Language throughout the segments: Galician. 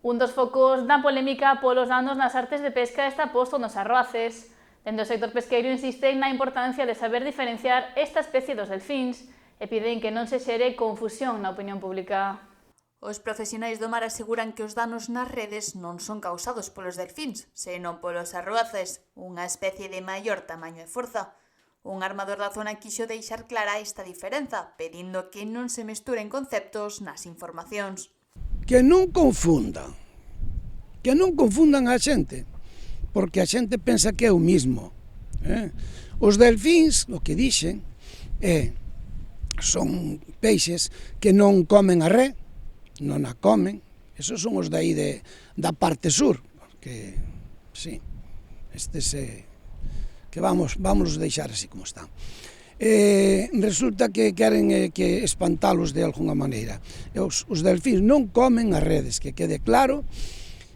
Un dos focos da polémica polos danos nas artes de pesca está posto nos arroaces. Dende o sector pesqueiro insisten na importancia de saber diferenciar esta especie dos delfíns e piden que non se xere confusión na opinión pública. Os profesionais do mar aseguran que os danos nas redes non son causados polos delfíns, senón polos arroaces, unha especie de maior tamaño e forza. Un armador da zona quixo deixar clara esta diferenza, pedindo que non se mesturen conceptos nas informacións. Que non confundan a xente, porque a xente pensa que é o mismo. Os delfíns, o que dixen, son peixes que non comen a re, non a comen, esos son os de aí da parte sur, que, sí, que vamos deixar así como están. Resulta que queren que espantalos de alguna maneira. Os delfíns non comen as redes, que quede claro,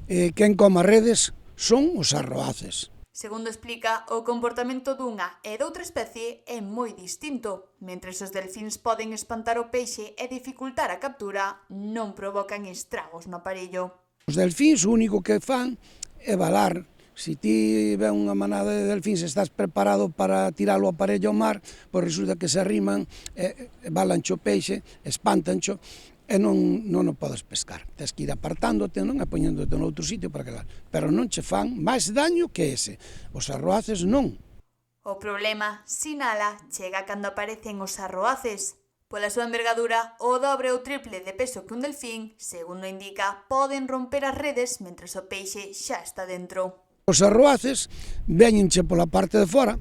quen come as redes son os arroaces. Segundo explica, o comportamento dunha e doutra especie é moi distinto. Mentres os delfíns poden espantar o peixe e dificultar a captura, non provocan estragos no aparello. Os delfíns o único que fan é balar. Se ti ven unha manada de delfíns e estás preparado para tirar o aparello ao mar, pois resulta que se arriman, balancho o peixe, espántancho, e non o podes pescar. Tens que ir apartándote, non, e poñéndote noutro sitio para que pero non che fan máis daño que ese. Os arroaces non. O problema, sinala, chega cando aparecen os arroaces. Pola súa envergadura, o dobre ou triple de peso que un delfín, segundo indica, poden romper as redes mentre o peixe xa está dentro. Os arroaces véñenche pola parte de fora,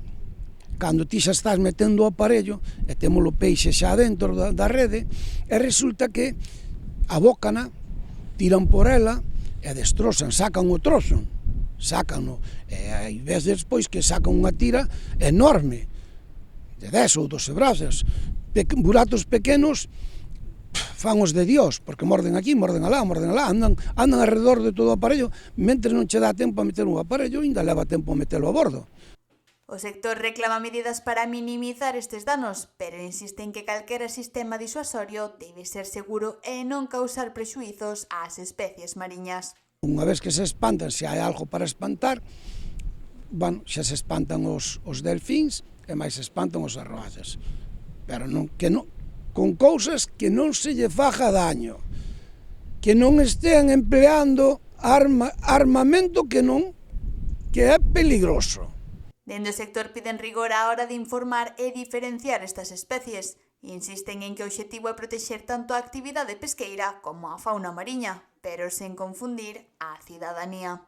cando ti xa estás metendo o aparello e temos o peixe xa dentro da rede, e resulta que abócana, tiran por ela e destrozan, sacan o trozo, sácano, e hai veces despois que sacan unha tira enorme, de 10 ou 12 brazos, buratos pequenos, fan os de Dios, porque morden aquí, morden alá, andan alrededor de todo o aparello, mentre non che dá tempo a meter un aparello, ainda leva tempo a metelo a bordo. O sector reclama medidas para minimizar estes danos, pero insiste en que calquera sistema disuasorio debe ser seguro e non causar prexuizos ás especies mariñas. Unha vez que se espantan, se hai algo para espantar, xa se espantan os delfíns e máis se espantan os arroaces. Pero con cousas que non se lle faja daño, que non estean empleando armamento que é peligroso. Dende o sector piden rigor á hora de informar e diferenciar estas especies. Insisten en que o obxectivo é protexer tanto a actividade pesqueira como a fauna mariña, pero sen confundir a cidadanía.